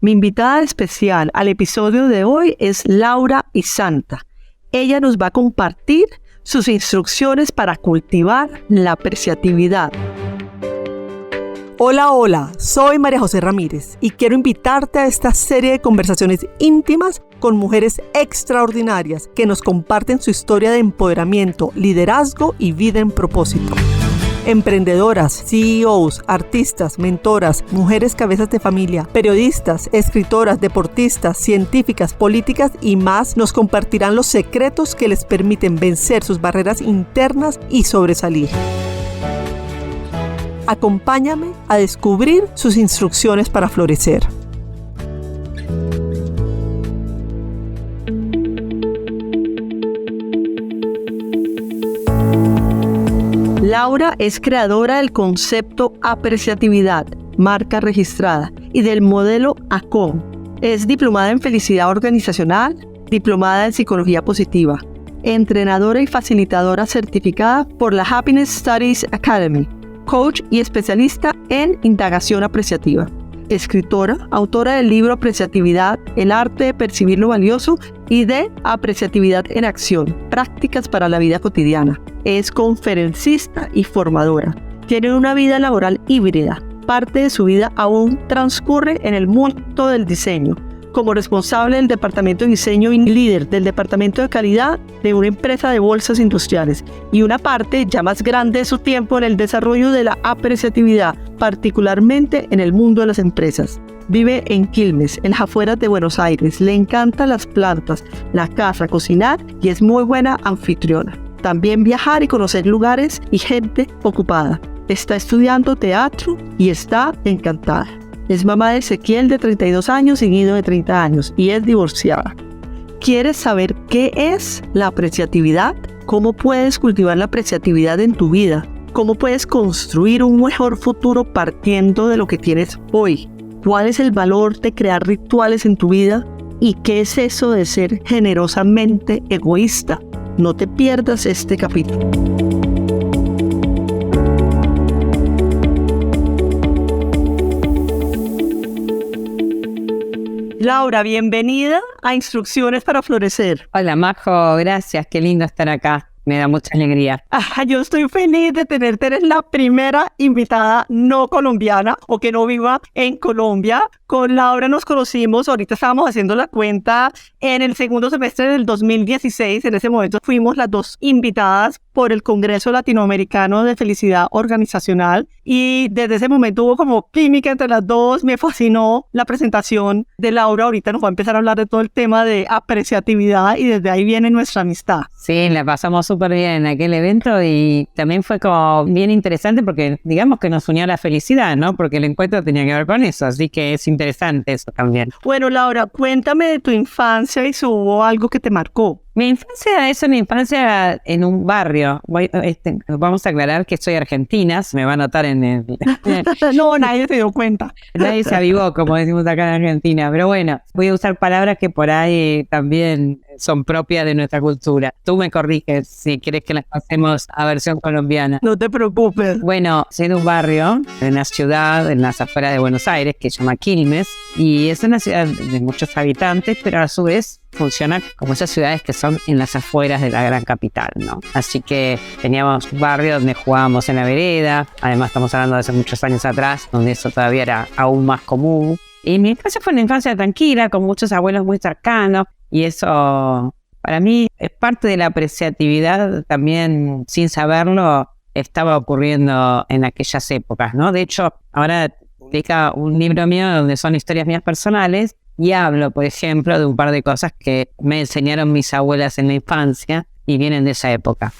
Mi invitada especial al episodio de hoy es Laura Isanta. Ella nos va a compartir sus instrucciones para cultivar la apreciatividad. Hola, soy María José Ramírez y quiero invitarte a esta serie de conversaciones íntimas con mujeres extraordinarias que nos comparten su historia de empoderamiento, liderazgo y vida en propósito. Emprendedoras, CEOs, artistas, mentoras, mujeres cabezas de familia, periodistas, escritoras, deportistas, científicas, políticas y más nos compartirán los secretos que les permiten vencer sus barreras internas y sobresalir. Acompáñame a descubrir sus instrucciones para florecer. Laura es creadora del concepto apreciatividad, marca registrada, y del modelo ACOM. Es diplomada en felicidad organizacional, diplomada en psicología positiva, entrenadora y facilitadora certificada por la Happiness Studies Academy, coach y especialista en indagación apreciativa. Escritora, autora del libro Apreciatividad, el arte de percibir lo valioso y de Apreciatividad en acción, prácticas para la vida cotidiana. Es conferencista y formadora. Tiene una vida laboral híbrida. Parte de su vida aún transcurre en el mundo del diseño, como responsable del departamento de diseño y líder del departamento de calidad de una empresa de bolsas industriales, y una parte ya más grande de su tiempo en el desarrollo de la apreciatividad, particularmente en el mundo de las empresas. Vive en Quilmes, en las afueras de Buenos Aires. Le encantan las plantas, la casa, cocinar y es muy buena anfitriona. También viajar y conocer lugares y gente ocupada. Está estudiando teatro y está encantada. Es mamá de Ezequiel de 32 años y Guido de 30 años y es divorciada. ¿Quieres saber qué es la apreciatividad? ¿Cómo puedes cultivar la apreciatividad en tu vida? ¿Cómo puedes construir un mejor futuro partiendo de lo que tienes hoy? ¿Cuál es el valor de crear rituales en tu vida? ¿Y qué es eso de ser generosamente egoísta? No te pierdas este capítulo. Laura, bienvenida a Instrucciones para Florecer. Hola, Majo, gracias, qué lindo estar acá. Me da mucha alegría. Yo estoy feliz de tenerte. Eres la primera invitada no colombiana o que no viva en Colombia. Con Laura nos conocimos, ahorita estábamos haciendo la cuenta, en el segundo semestre del 2016. En ese momento fuimos las dos invitadas por el Congreso Latinoamericano de Felicidad Organizacional y desde ese momento hubo como química entre las dos. Me fascinó la presentación de Laura. Ahorita nos va a empezar a hablar de todo el tema de apreciatividad y desde ahí viene nuestra amistad. Sí, la pasamos súper bien en aquel evento y también fue como bien interesante porque digamos que nos unió la felicidad, ¿no? Porque el encuentro tenía que ver con eso, así que es interesante eso también. Bueno, Laura, cuéntame de tu infancia y si hubo algo que te marcó. Mi infancia es una infancia en un barrio. Vamos a aclarar que soy argentina, se me va a notar en el... No, nadie se dio cuenta. Nadie se avivó, como decimos acá en Argentina. Pero bueno, voy a usar palabras que por ahí también son propias de nuestra cultura. Tú me corriges si quieres que las pasemos a versión colombiana. No te preocupes. Bueno, soy de un barrio, de una ciudad en las afueras de Buenos Aires, que se llama Quilmes, y es una ciudad de muchos habitantes, pero a su vez funciona como esas ciudades que son en las afueras de la gran capital, ¿no? Así que teníamos un barrio donde jugábamos en la vereda, además estamos hablando de hace muchos años atrás, donde eso todavía era aún más común. Y mi infancia fue una infancia tranquila, con muchos abuelos muy cercanos, y eso para mí es parte de la apreciatividad también, sin saberlo, estaba ocurriendo en aquellas épocas, ¿no? De hecho, ahora publica un libro mío donde son historias mías personales, y hablo, por ejemplo, de un par de cosas que me enseñaron mis abuelas en la infancia y vienen de esa época.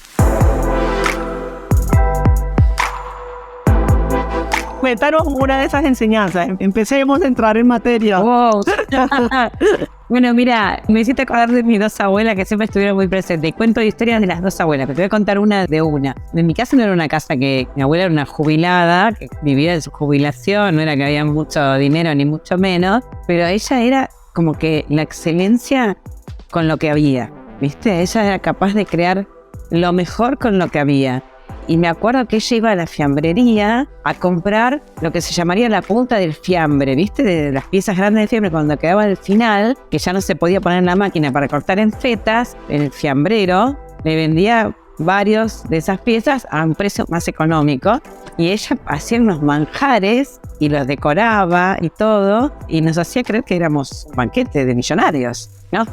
Cuéntanos una de esas enseñanzas. Empecemos a entrar en materia. Wow. Bueno, mira, me hiciste acordar de mis dos abuelas que siempre estuvieron muy presentes. Y cuento historias de las dos abuelas, pero te voy a contar una de una. En mi casa no era una casa que... Mi abuela era una jubilada, que vivía de su jubilación, no era que había mucho dinero ni mucho menos, pero ella era como que la excelencia con lo que había, ¿viste? Ella era capaz de crear lo mejor con lo que había. Y me acuerdo que ella iba a la fiambrería a comprar lo que se llamaría la punta del fiambre, ¿viste? De las piezas grandes de fiambre, cuando quedaba al final, que ya no se podía poner en la máquina para cortar en fetas, el fiambrero le vendía varios de esas piezas a un precio más económico. Y ella hacía unos manjares y los decoraba y todo, y nos hacía creer que éramos un banquete de millonarios, ¿no?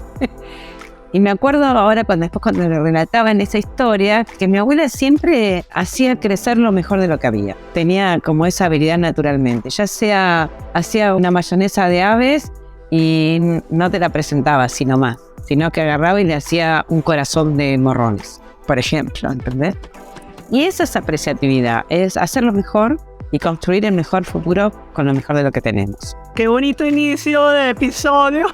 Y me acuerdo ahora cuando le relataban esa historia, que mi abuela siempre hacía crecer lo mejor de lo que había. Tenía como esa habilidad naturalmente. Ya sea hacía una mayonesa de aves y no te la presentaba así nomás, sino que agarraba y le hacía un corazón de morrones, por ejemplo, ¿entendés? Y esa es apreciatividad, es hacer lo mejor y construir el mejor futuro con lo mejor de lo que tenemos. Qué bonito inicio de episodio.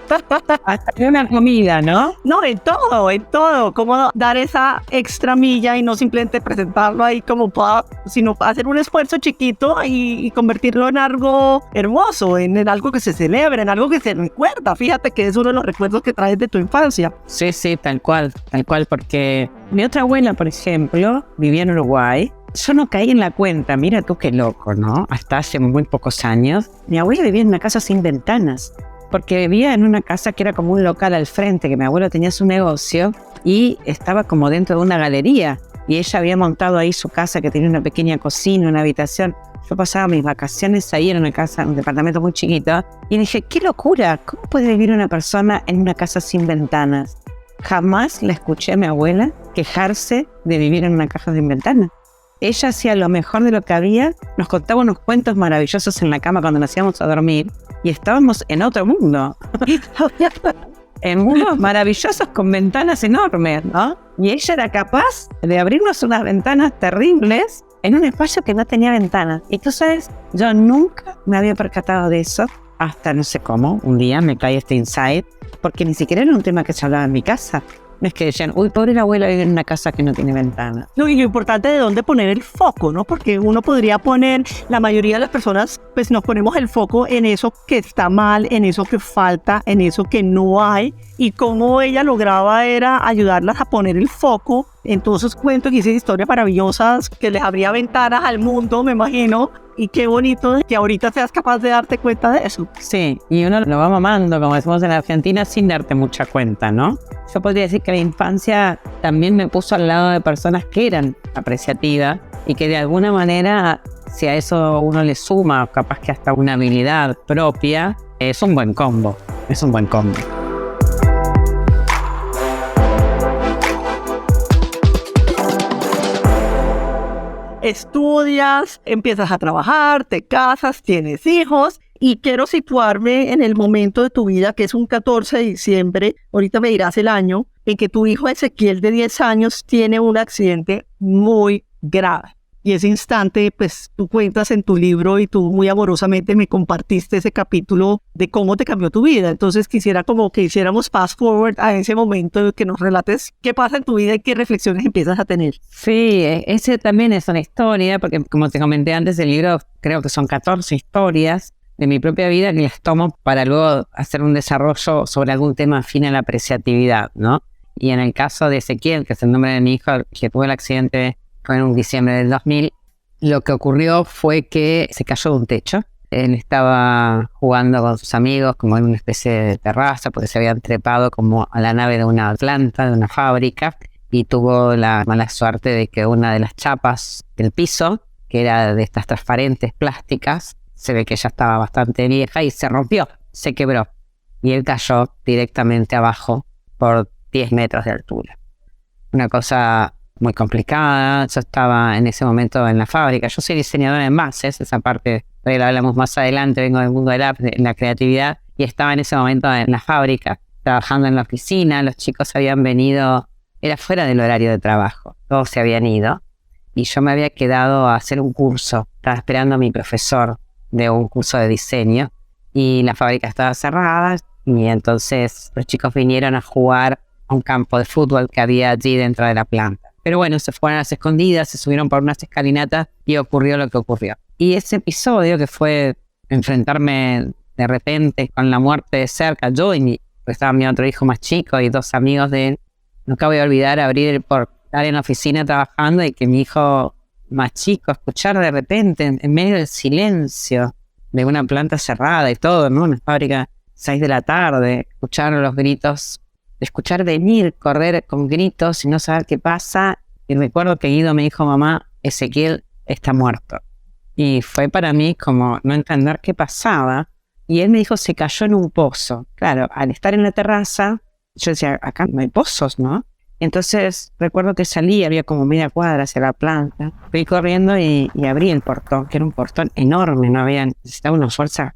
Hasta de una comida, ¿no? No, en todo. Cómo dar esa extra milla y no simplemente presentarlo ahí como para, sino hacer un esfuerzo chiquito y convertirlo en algo hermoso, en algo que se celebra, en algo que se recuerda. Fíjate que es uno de los recuerdos que traes de tu infancia. Sí, tal cual, porque mi otra abuela, por ejemplo, vivía en Uruguay. Yo no caí en la cuenta, mira tú qué loco, ¿no? Hasta hace muy pocos años. Mi abuela vivía en una casa sin ventanas, porque vivía en una casa que era como un local al frente, que mi abuelo tenía su negocio y estaba como dentro de una galería. Y ella había montado ahí su casa que tenía una pequeña cocina, una habitación. Yo pasaba mis vacaciones ahí en una casa, un departamento muy chiquito, y dije, ¡qué locura! ¿Cómo puede vivir una persona en una casa sin ventanas? Jamás la escuché a mi abuela quejarse de vivir en una casa sin ventanas. Ella hacía lo mejor de lo que había, nos contaba unos cuentos maravillosos en la cama cuando nos íbamos a dormir y estábamos en otro mundo. En mundos maravillosos con ventanas enormes, ¿no? Y ella era capaz de abrirnos unas ventanas terribles en un espacio que no tenía ventanas. Y tú sabes, yo nunca me había percatado de eso hasta no sé cómo, un día me cae este insight, porque ni siquiera era un tema que se hablaba en mi casa. No es que decían, uy, pobre la abuela vive en una casa que no tiene ventana. No, y lo importante de dónde poner el foco, ¿no? Porque uno podría poner, la mayoría de las personas, pues nos ponemos el foco en eso que está mal, en eso que falta, en eso que no hay. Y cómo ella lograba era ayudarlas a poner el foco en todos esos cuentos y esas historias maravillosas que les abría ventanas al mundo, me imagino. Y qué bonito que ahorita seas capaz de darte cuenta de eso. Sí, y uno lo va mamando, como decimos en Argentina, sin darte mucha cuenta, ¿no? Yo podría decir que la infancia también me puso al lado de personas que eran apreciativas y que de alguna manera, si a eso uno le suma, capaz que hasta una habilidad propia, es un buen combo. Estudias, empiezas a trabajar, te casas, tienes hijos y quiero situarme en el momento de tu vida que es un 14 de diciembre, ahorita me dirás el año, en que tu hijo Ezequiel de 10 años tiene un accidente muy grave. Y ese instante, pues tú cuentas en tu libro y tú muy amorosamente me compartiste ese capítulo de cómo te cambió tu vida. Entonces quisiera como que hiciéramos fast forward a ese momento, que nos relates qué pasa en tu vida y qué reflexiones empiezas a tener. Sí, ese también es una historia, porque como te comenté antes, el libro creo que son 14 historias de mi propia vida que las tomo para luego hacer un desarrollo sobre algún tema afín a la apreciatividad, ¿no? Y en el caso de Ezequiel, que es el nombre de mi hijo, que tuvo el accidente fue en un diciembre del 2000, lo que ocurrió fue que se cayó de un techo. Él estaba jugando con sus amigos como en una especie de terraza porque se habían trepado como a la nave de una planta, de una fábrica, y tuvo la mala suerte de que una de las chapas del piso, que era de estas transparentes plásticas, se ve que ya estaba bastante vieja y se rompió, se quebró. Y él cayó directamente abajo por 10 metros de altura. Una cosa muy complicada. Yo estaba en ese momento en la fábrica. Yo soy diseñadora de envases, esa parte de la hablamos más adelante, vengo del mundo de la creatividad, y estaba en ese momento en la fábrica, trabajando en la oficina. Los chicos habían venido, era fuera del horario de trabajo, todos se habían ido, y yo me había quedado a hacer un curso. Estaba esperando a mi profesor de un curso de diseño, y la fábrica estaba cerrada, y entonces los chicos vinieron a jugar a un campo de fútbol que había allí dentro de la planta. Pero bueno, se fueron a las escondidas, se subieron por unas escalinatas y ocurrió lo que ocurrió. Y ese episodio, que fue enfrentarme de repente con la muerte de cerca, yo y estaba mi otro hijo más chico y dos amigos de él, nunca voy a olvidar abrir estar en la oficina trabajando y que mi hijo más chico escuchar de repente en medio del silencio de una planta cerrada y todo, ¿no? Una fábrica, 6 de la tarde, escuchar los gritos, escuchar venir, correr con gritos y no saber qué pasa. Y recuerdo que Guido me dijo, mamá, Ezequiel está muerto. Y fue para mí como no entender qué pasaba. Y él me dijo, se cayó en un pozo. Claro, al estar en la terraza, yo decía, acá no hay pozos, ¿no? Entonces recuerdo que salí, había como media cuadra hacia la planta. Fui corriendo y abrí el portón, que era un portón enorme, necesitaba una fuerza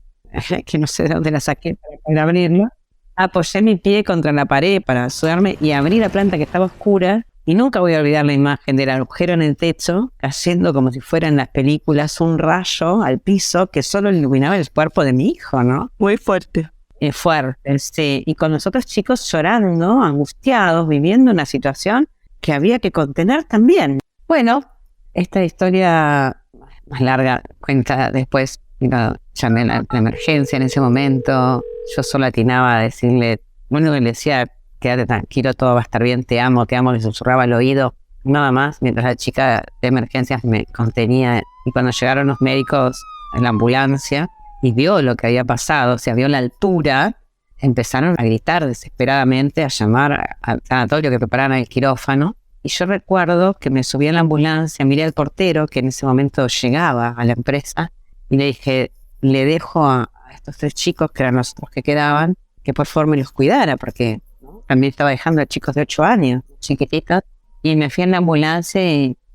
que no sé de dónde la saqué para poder abrirlo. Apoyé mi pie contra la pared para ayudarme y abrí la planta que estaba oscura. Y nunca voy a olvidar la imagen del agujero en el techo, cayendo como si fuera en las películas un rayo al piso que solo iluminaba el cuerpo de mi hijo, ¿no? Muy fuerte. Fuerte, sí. Y con los otros chicos llorando, angustiados, viviendo una situación que había que contener también. Bueno, esta historia más larga cuenta después, llamé a la emergencia en ese momento. Yo solo atinaba a decirle, bueno, le decía, quédate tranquilo, todo va a estar bien, te amo, le susurraba al oído, nada más, mientras la chica de emergencias me contenía. Y cuando llegaron los médicos en la ambulancia y vio lo que había pasado, o sea, vio la altura, empezaron a gritar desesperadamente, a llamar al sanatorio que prepararan el quirófano. Y yo recuerdo que me subí a la ambulancia, miré al portero, que en ese momento llegaba a la empresa, y le dije, le dejo a estos 3 chicos, que eran los otros que quedaban, que por favor me los cuidara, porque también estaba dejando a chicos de 8 años, chiquititos, y me fui en la ambulancia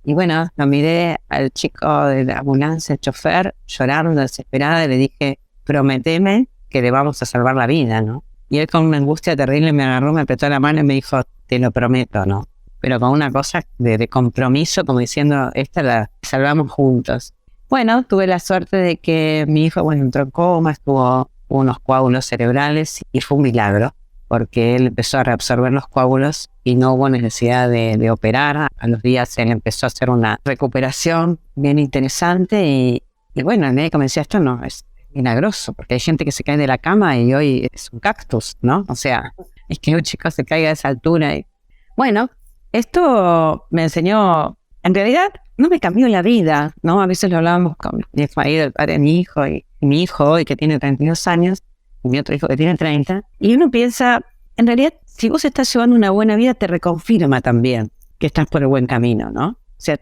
y bueno, lo miré al chico de la ambulancia, el chofer, llorando, desesperada, y le dije, prométeme que le vamos a salvar la vida, ¿no? Y él con una angustia terrible me agarró, me apretó la mano y me dijo, te lo prometo, ¿no? Pero con una cosa de compromiso, como diciendo, esta la salvamos juntos. Bueno, tuve la suerte de que mi hijo, entró en coma, tuvo unos coágulos cerebrales y fue un milagro, porque él empezó a reabsorber los coágulos y no hubo necesidad de operar. A los días él empezó a hacer una recuperación bien interesante y bueno, el médico me decía, esto no es milagroso, porque hay gente que se cae de la cama y hoy es un cactus, ¿no? O sea, es que un chico se caiga a esa altura. Y bueno, esto me enseñó, en realidad no me cambió la vida, ¿no? A veces lo hablábamos con mi marido, el padre de mi hijo, y mi hijo hoy que tiene 32 años, y mi otro hijo que tiene 30, y uno piensa, en realidad, si vos estás llevando una buena vida, te reconfirma también que estás por el buen camino, ¿no? O sea,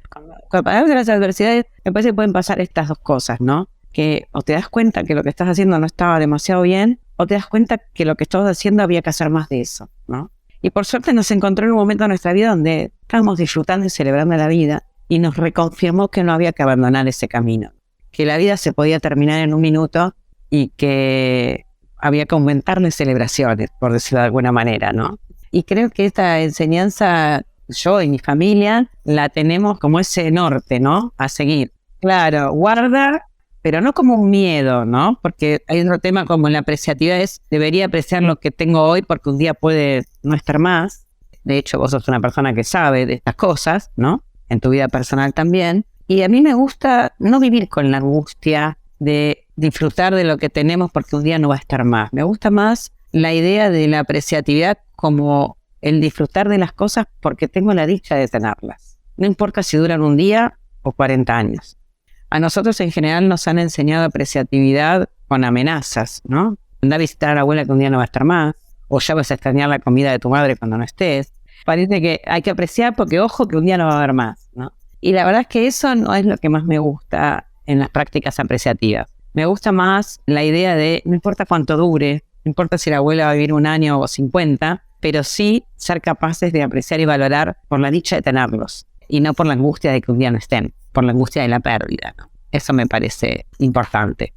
cuando pasamos las adversidades, me parece que pueden pasar estas dos cosas, ¿no? Que o te das cuenta que lo que estás haciendo no estaba demasiado bien, o te das cuenta que lo que estabas haciendo había que hacer más de eso, ¿no? Y por suerte nos encontró en un momento de nuestra vida donde estábamos disfrutando y celebrando la vida, y nos reconfirmó que no había que abandonar ese camino, que la vida se podía terminar en un minuto y que había que aumentarle celebraciones, por decirlo de alguna manera, ¿no? Y creo que esta enseñanza, yo y mi familia, la tenemos como ese norte, ¿no? A seguir. Claro, guardar, pero no como un miedo, ¿no? Porque hay otro tema como la apreciatividad es, debería apreciar lo que tengo hoy porque un día puede no estar más. De hecho, vos sos una persona que sabe de estas cosas, ¿no? En tu vida personal también. Y a mí me gusta no vivir con la angustia de disfrutar de lo que tenemos porque un día no va a estar más. Me gusta más la idea de la apreciatividad como el disfrutar de las cosas porque tengo la dicha de tenerlas. No importa si duran un día o 40 años. A nosotros en general nos han enseñado apreciatividad con amenazas, ¿no? Anda a visitar a la abuela que un día no va a estar más, o ya vas a extrañar la comida de tu madre cuando no estés. Parece que hay que apreciar porque ojo que un día no va a haber más, ¿no? Y la verdad es que eso no es lo que más me gusta en las prácticas apreciativas. Me gusta más la idea de no importa cuánto dure, no importa si la abuela va a vivir 1 año o 50, pero sí ser capaces de apreciar y valorar por la dicha de tenerlos y no por la angustia de que un día no estén, por la angustia de la pérdida, ¿no? Eso me parece importante.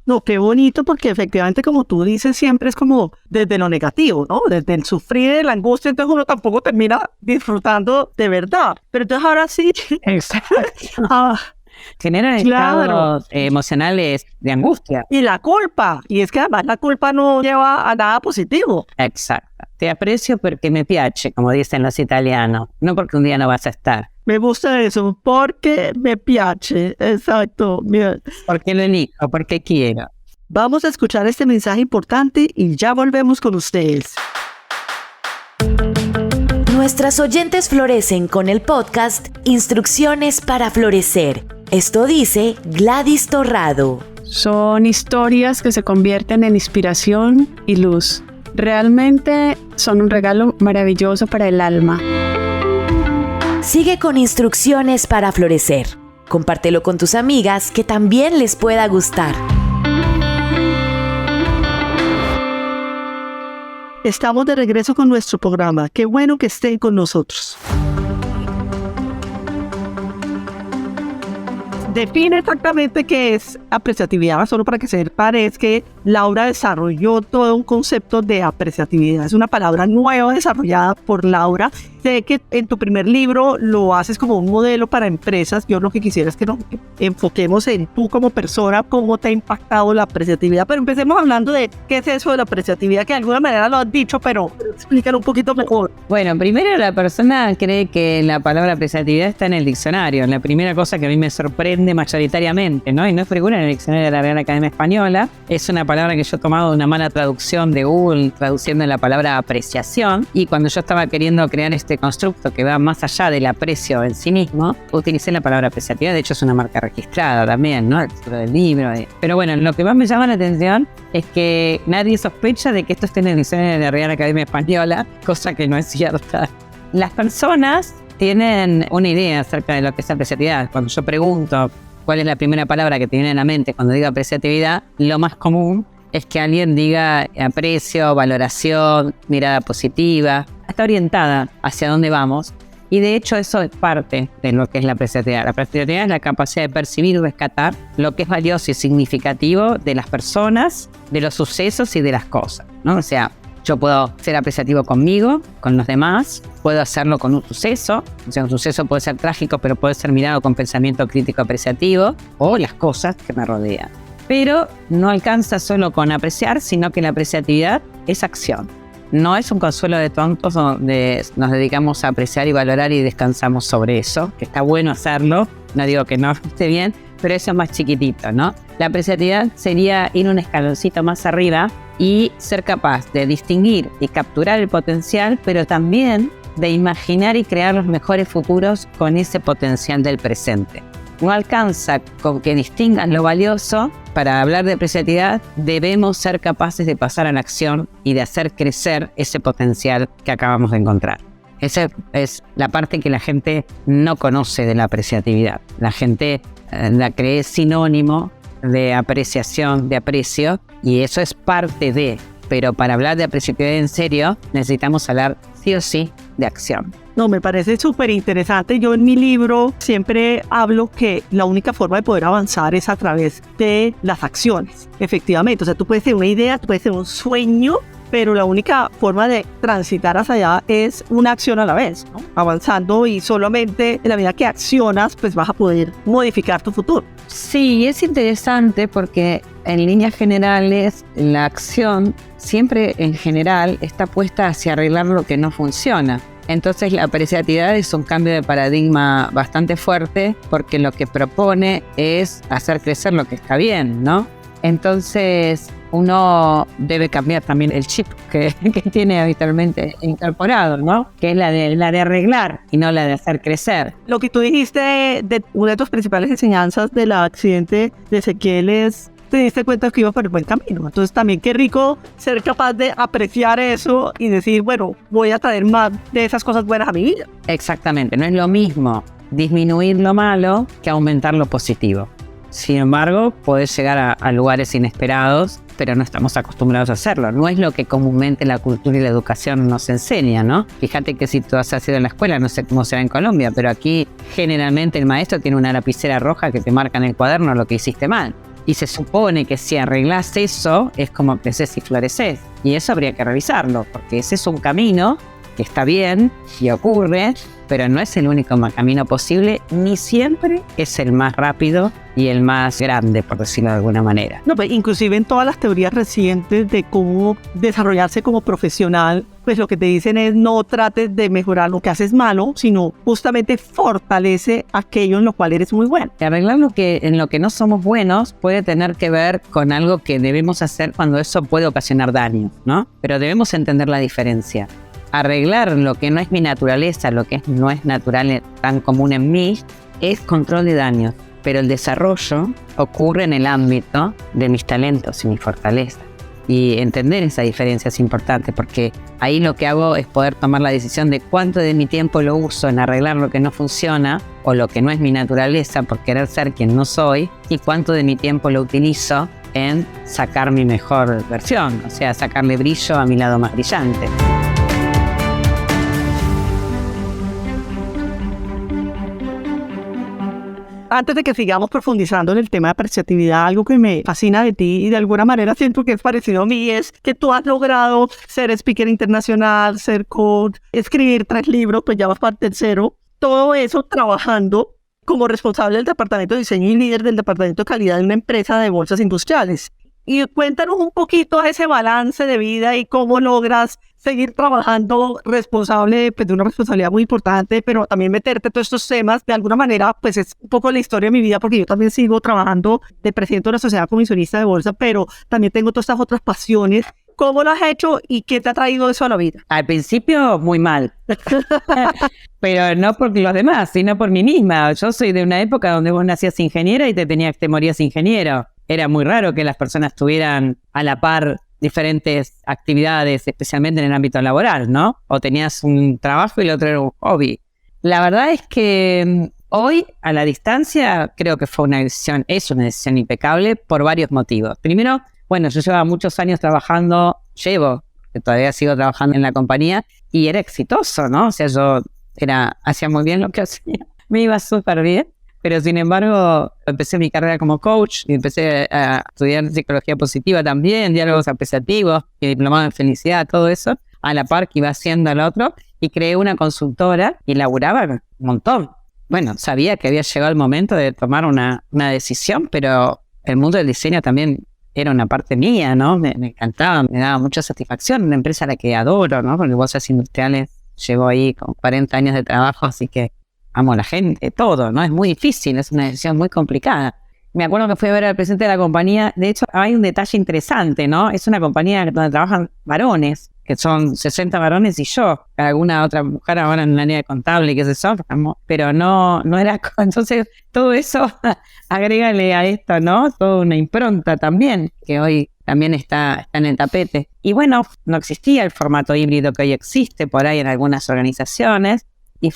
No, qué bonito, porque efectivamente, como tú dices, siempre es como desde lo negativo, ¿no? Desde el sufrir de la angustia, entonces uno tampoco termina disfrutando de verdad. Pero entonces ahora sí. Exacto. Generan estados emocionales de angustia. Y la culpa. Y es que además la culpa no lleva a nada positivo. Exacto. Te aprecio porque me piace, como dicen los italianos. No porque un día no vas a estar. Me gusta eso, porque me piace. Exacto. Bien. Porque lo elijo, porque quiero. Vamos a escuchar este mensaje importante y ya volvemos con ustedes. Nuestras oyentes florecen con el podcast Instrucciones para Florecer. Esto dice Gladys Torrado. Son historias que se convierten en inspiración y luz. Realmente son un regalo maravilloso para el alma. Sigue con Instrucciones para Florecer. Compártelo con tus amigas que también les pueda gustar. Estamos de regreso con nuestro programa. Qué bueno que estén con nosotros. Define exactamente qué es apreciatividad, solo para que sepan, es que Laura desarrolló todo un concepto de apreciatividad. Es una palabra nueva desarrollada por Laura. Sé que en tu primer libro lo haces como un modelo para empresas. Yo lo que quisiera es que nos enfoquemos en tú como persona, cómo te ha impactado la apreciatividad. Pero empecemos hablando de qué es eso de la apreciatividad, que de alguna manera lo has dicho, pero explícalo un poquito mejor. Bueno, primero la persona cree que la palabra apreciatividad está en el diccionario. La primera cosa que a mí me sorprende mayoritariamente, ¿no? Y no figura en el diccionario de la Real Academia Española. Es una palabra que yo he tomado de una mala traducción de Google, traduciendo la palabra apreciación. Y cuando yo estaba queriendo crear este constructo que va más allá del aprecio en sí mismo, utilicé la palabra apreciatividad. De hecho, es una marca registrada también, ¿no? El título del libro. Pero bueno, lo que más me llama la atención es que nadie sospecha de que esto esté en el diccionario de la Real Academia Española, cosa que no es cierta. Las personas tienen una idea acerca de lo que es apreciatividad. Cuando yo pregunto cuál es la primera palabra que te viene a la mente cuando digo apreciatividad, lo más común es que alguien diga aprecio, valoración, mirada positiva. Está orientada hacia dónde vamos. Y de hecho eso es parte de lo que es la apreciatividad. La apreciatividad es la capacidad de percibir y rescatar lo que es valioso y significativo de las personas, de los sucesos y de las cosas, ¿no? O sea, yo puedo ser apreciativo conmigo, con los demás, puedo hacerlo con un suceso. O sea, un suceso puede ser trágico, pero puede ser mirado con pensamiento crítico apreciativo, o las cosas que me rodean. Pero no alcanza solo con apreciar, sino que la apreciatividad es acción. No es un consuelo de tontos donde nos dedicamos a apreciar y valorar y descansamos sobre eso, que está bueno hacerlo, no digo que no esté bien, pero eso es más chiquitito, ¿no? La apreciatividad sería ir un escaloncito más arriba y ser capaz de distinguir y capturar el potencial, pero también de imaginar y crear los mejores futuros con ese potencial del presente. No alcanza con que distingan lo valioso. Para hablar de apreciatividad debemos ser capaces de pasar a la acción y de hacer crecer ese potencial que acabamos de encontrar. Esa es la parte que la gente no conoce de la apreciatividad. La gente la cree sinónimo de apreciación, de aprecio, y eso es parte de. Pero para hablar de apreciatividad en serio necesitamos hablar sí o sí de acción. No, me parece súper interesante. Yo en mi libro siempre hablo que la única forma de poder avanzar es a través de las acciones. Efectivamente, o sea, tú puedes tener una idea, tú puedes tener un sueño, pero la única forma de transitar hacia allá es una acción a la vez, ¿no? Avanzando, y solamente en la medida que accionas, pues vas a poder modificar tu futuro. Sí, es interesante porque en líneas generales la acción siempre en general está puesta hacia arreglar lo que no funciona. Entonces la apreciatividad es un cambio de paradigma bastante fuerte porque lo que propone es hacer crecer lo que está bien, ¿no? Entonces uno debe cambiar también el chip que tiene habitualmente incorporado, ¿no? Que es la de arreglar y no la de hacer crecer. Lo que tú dijiste de una de tus principales enseñanzas del accidente de Ezequiel es: te diste cuenta que iba por el buen camino. Entonces también qué rico ser capaz de apreciar eso y decir, bueno, voy a traer más de esas cosas buenas a mi vida. Exactamente, no es lo mismo disminuir lo malo que aumentar lo positivo. Sin embargo, podés llegar a lugares inesperados, pero no estamos acostumbrados a hacerlo. No es lo que comúnmente la cultura y la educación nos enseña, ¿no? Fíjate que si tú has sido en la escuela, no sé cómo será en Colombia, pero aquí generalmente el maestro tiene una lapicera roja que te marca en el cuaderno lo que hiciste mal. Y se supone que si arreglás eso, es como creces y floreces. Y eso habría que revisarlo, porque ese es un camino que está bien y ocurre, pero no es el único camino posible, ni siempre es el más rápido y el más grande, por decirlo de alguna manera. No, pues inclusive en todas las teorías recientes de cómo desarrollarse como profesional, pues lo que te dicen es: no trates de mejorar lo que haces malo, sino justamente fortalece aquello en lo cual eres muy bueno. Arreglar en lo que no somos buenos puede tener que ver con algo que debemos hacer cuando eso puede ocasionar daño, ¿no? Pero debemos entender la diferencia. arreglar lo que no es mi naturaleza, lo que no es natural tan común en mí, es control de daños. Pero el desarrollo ocurre en el ámbito de mis talentos y mis fortalezas. Y entender esa diferencia es importante, porque ahí lo que hago es poder tomar la decisión de cuánto de mi tiempo lo uso en arreglar lo que no funciona o lo que no es mi naturaleza por querer ser quien no soy, y cuánto de mi tiempo lo utilizo en sacar mi mejor versión, o sea, sacarle brillo a mi lado más brillante. Antes de que sigamos profundizando en el tema de apreciatividad, algo que me fascina de ti y de alguna manera siento que es parecido a mí es que tú has logrado ser speaker internacional, ser coach, escribir 3 libros, pues ya vas para el tercero. Todo eso trabajando como responsable del departamento de diseño y líder del departamento de calidad de una empresa de bolsas industriales. Y cuéntanos un poquito ese balance de vida y cómo logras seguir trabajando responsable, pues de una responsabilidad muy importante, pero también meterte en todos estos temas. De alguna manera, pues es un poco la historia de mi vida, porque yo también sigo trabajando de presidente de una sociedad comisionista de bolsa, pero también tengo todas estas otras pasiones. ¿Cómo lo has hecho y qué te ha traído eso a la vida? Al principio, muy mal. Pero no por los demás, sino por mí misma. Yo soy de una época donde vos nacías ingeniera y te morías ingeniero. Era muy raro que las personas tuvieran a la par diferentes actividades, especialmente en el ámbito laboral, ¿no? O tenías un trabajo y el otro era un hobby. La verdad es que hoy, a la distancia, creo que es una decisión impecable por varios motivos. Primero, bueno, yo llevaba muchos años que todavía sigo trabajando en la compañía, y era exitoso, ¿no? O sea, hacía muy bien lo que hacía, me iba súper bien. Pero sin embargo, empecé mi carrera como coach y empecé a estudiar psicología positiva también, diálogos apreciativos, y diplomado en felicidad, todo eso, a la par que iba haciendo al otro, y creé una consultora y laburaba un montón. Bueno, sabía que había llegado el momento de tomar una decisión, pero el mundo del diseño también era una parte mía, ¿no? Me encantaba, me daba mucha satisfacción, una empresa a la que adoro, ¿no? Porque Bolsas Industriales llevo ahí con 40 años de trabajo, así que amo a la gente, todo, ¿no? Es muy difícil, es una decisión muy complicada. Me acuerdo que fui a ver al presidente de la compañía. De hecho, hay un detalle interesante, ¿no? Es una compañía donde trabajan varones, que son 60 varones y yo, alguna otra mujer ahora en la área de contable, qué sé yo, pero no era... Entonces, todo eso, agrégale a esto, ¿no? Toda una impronta también, que hoy también está en el tapete. Y bueno, no existía el formato híbrido que hoy existe por ahí en algunas organizaciones, y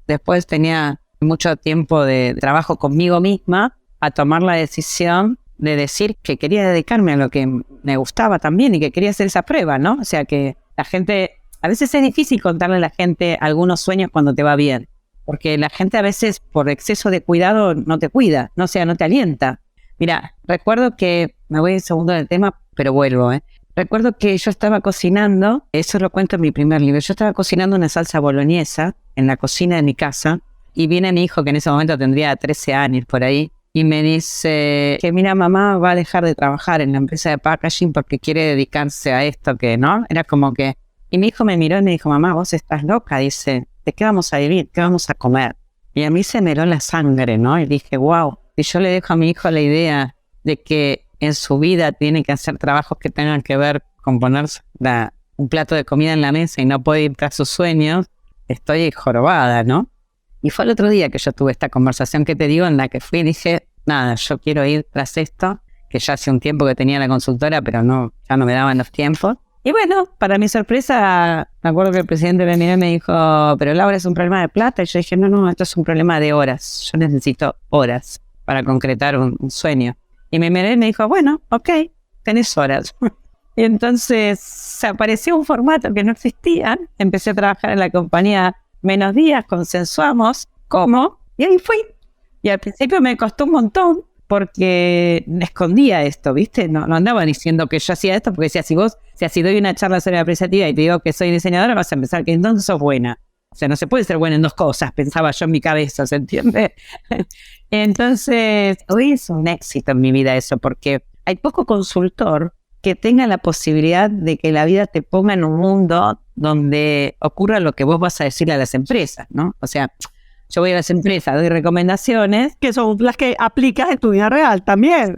después tenía mucho tiempo de trabajo conmigo misma a tomar la decisión de decir que quería dedicarme a lo que me gustaba también y que quería hacer esa prueba, ¿no? O sea que la gente, a veces es difícil contarle a la gente algunos sueños cuando te va bien, porque la gente a veces por exceso de cuidado no te cuida, no te alienta. Mira, recuerdo que, me voy un segundo del tema, pero vuelvo, Recuerdo que yo estaba cocinando, eso lo cuento en mi primer libro, yo estaba cocinando una salsa boloñesa en la cocina de mi casa, y viene mi hijo, que en ese momento tendría 13 años por ahí, y me dice que mira, mamá va a dejar de trabajar en la empresa de packaging porque quiere dedicarse a esto, que no, era como que... Y mi hijo me miró y me dijo, mamá, vos estás loca, dice, ¿de qué vamos a vivir? ¿Qué vamos a comer? Y a mí se me heló la sangre, ¿no? Y dije, wow, si yo le dejo a mi hijo la idea de que en su vida tiene que hacer trabajos que tengan que ver con poner un plato de comida en la mesa y no puede ir tras sus sueños, estoy jorobada, ¿no? Y fue el otro día que yo tuve esta conversación que te digo, en la que fui y dije, nada, yo quiero ir tras esto, que ya hace un tiempo que tenía la consultora, pero ya no me daban los tiempos. Y bueno, para mi sorpresa, me acuerdo que el presidente me miró y me dijo, pero Laura, ¿es un problema de plata? Y yo dije, no, esto es un problema de horas. Yo necesito horas para concretar un sueño. Y me miró y me dijo, bueno, ok, tenés horas. Y entonces apareció un formato que no existía. Empecé a trabajar en la compañía menos días, consensuamos cómo, y ahí fui. Y al principio me costó un montón porque me escondía esto, ¿viste? No andaba diciendo que yo hacía esto, porque decía, si doy una charla sobre la apreciativa y te digo que soy diseñadora, vas a pensar que entonces sos buena. O sea, no se puede ser buena en dos cosas, pensaba yo en mi cabeza, ¿se entiende? Entonces, hoy es un éxito en mi vida eso, porque hay poco consultor que tenga la posibilidad de que la vida te ponga en un mundo donde ocurra lo que vos vas a decirle a las empresas, ¿no? O sea, yo voy a las empresas, doy recomendaciones. Que son las que aplicas en tu vida real también.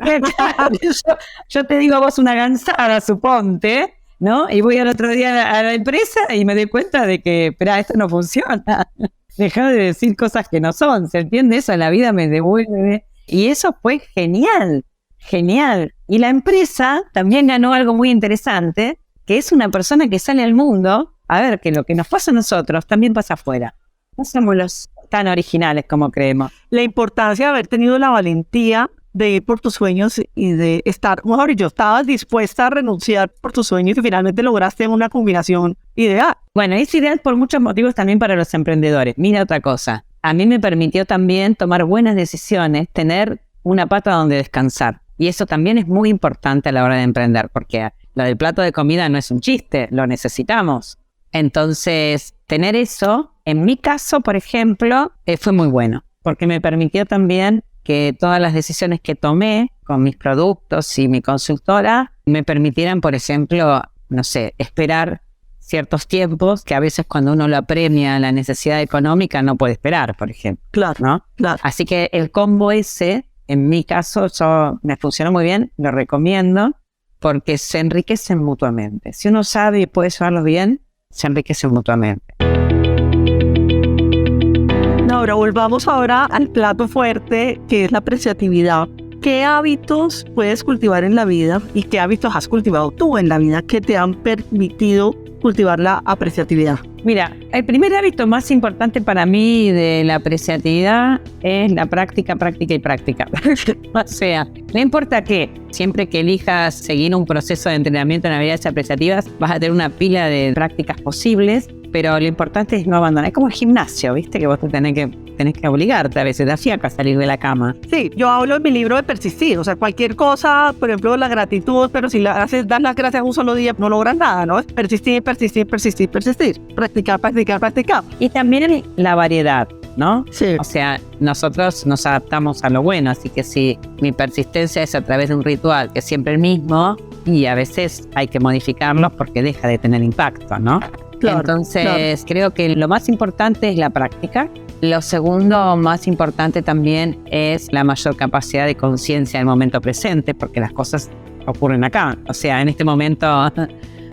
Yo te digo a vos una gansada, suponte, ¿no? Y voy al otro día a la empresa y me doy cuenta de que, espera, esto no funciona. Deja de decir cosas que no son, ¿se entiende? Eso la vida me devuelve. Y eso fue genial, genial. Y la empresa también ganó algo muy interesante, que es una persona que sale al mundo a ver que lo que nos pasa a nosotros también pasa afuera. No somos los tan originales como creemos. La importancia de haber tenido la valentía de ir por tus sueños y de estar, mejor dicho, estabas dispuesta a renunciar por tus sueños y finalmente lograste una combinación ideal. Bueno, es ideal por muchos motivos también para los emprendedores. Mira otra cosa, a mí me permitió también tomar buenas decisiones, tener una pata donde descansar. Y eso también es muy importante a la hora de emprender, porque lo del plato de comida no es un chiste, lo necesitamos. Entonces, tener eso, en mi caso, por ejemplo, fue muy bueno, porque me permitió también que todas las decisiones que tomé con mis productos y mi consultora me permitieran, por ejemplo, no sé, esperar ciertos tiempos que a veces cuando uno lo apremia la necesidad económica no puede esperar, por ejemplo. Claro, ¿no? claro. Así que el combo ese, en mi caso, me funcionó muy bien, lo recomiendo, porque se enriquecen mutuamente. Si uno sabe y puede llevarlos bien, se enriquecen mutuamente. Ahora volvamos ahora al plato fuerte, que es la apreciatividad. ¿Qué hábitos puedes cultivar en la vida y qué hábitos has cultivado tú en la vida que te han permitido cultivar la apreciatividad? Mira, el primer hábito más importante para mí de la apreciatividad es la práctica, práctica y práctica. O sea, no importa qué, siempre que elijas seguir un proceso de entrenamiento en habilidades apreciativas, vas a tener una pila de prácticas posibles, pero lo importante es no abandonar. Es como el gimnasio, ¿viste? Que vos tenés que obligarte a veces, da fiaca salir de la cama. Sí, yo hablo en mi libro de persistir, o sea, cualquier cosa, por ejemplo, la gratitud, pero si das las gracias un solo día, no logras nada, ¿no? Persistir, persistir, persistir, persistir. Practicar, practicar, practicar. Y también la variedad, ¿no? Sí. O sea, nosotros nos adaptamos a lo bueno, así que si mi persistencia es a través de un ritual que es siempre el mismo, y a veces hay que modificarlo porque deja de tener impacto, ¿no? Claro, Entonces, creo que lo más importante es la práctica. Lo segundo más importante también es la mayor capacidad de conciencia del momento presente, porque las cosas ocurren acá. O sea, en este momento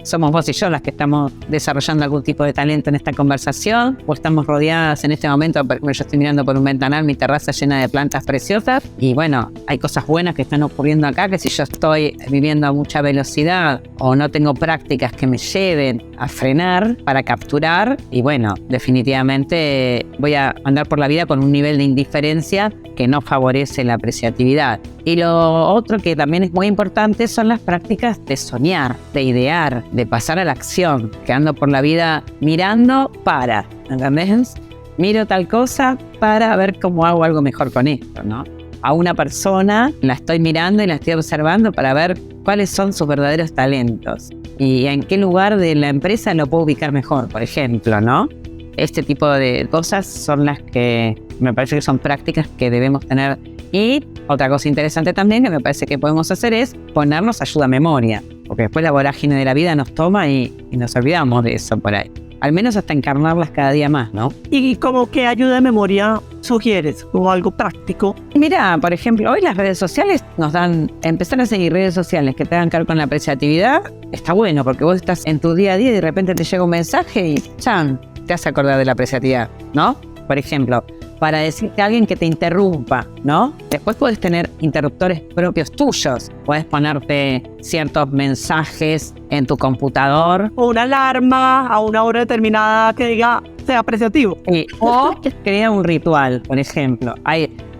somos vos y yo las que estamos desarrollando algún tipo de talento en esta conversación, o estamos rodeadas en este momento, por ejemplo, yo estoy mirando por un ventanal mi terraza llena de plantas preciosas, y bueno, hay cosas buenas que están ocurriendo acá, que si yo estoy viviendo a mucha velocidad o no tengo prácticas que me lleven a frenar para capturar, y bueno, definitivamente voy a andar por la vida con un nivel de indiferencia que no favorece la apreciatividad. Y lo otro que también es muy importante son las prácticas de soñar, de idear, de pasar a la acción, que ando por la vida mirando para, ¿entendés? Miro tal cosa para ver cómo hago algo mejor con esto, ¿no? A una persona la estoy mirando y la estoy observando para ver cuáles son sus verdaderos talentos y en qué lugar de la empresa lo puedo ubicar mejor, por ejemplo, ¿no? Este tipo de cosas son las que me parece que son prácticas que debemos tener. Y otra cosa interesante también que me parece que podemos hacer es ponernos ayuda a memoria, porque después la vorágine de la vida nos toma y nos olvidamos de eso por ahí. Al menos hasta encarnarlas cada día más, ¿no? ¿Y como qué ayuda de memoria sugieres? ¿Como algo práctico? Mira, por ejemplo, hoy las redes sociales nos dan, empezar a seguir redes sociales que tengan que ver con la apreciatividad, está bueno, porque vos estás en tu día a día y de repente te llega un mensaje y ¡chan! Te hace acordar de la apreciatividad, ¿no? Por ejemplo, para decirte a alguien que te interrumpa, ¿no? Después puedes tener interruptores propios tuyos. Puedes ponerte ciertos mensajes en tu computador. O una alarma a una hora determinada que diga, sea apreciativo. O crea un ritual, por ejemplo.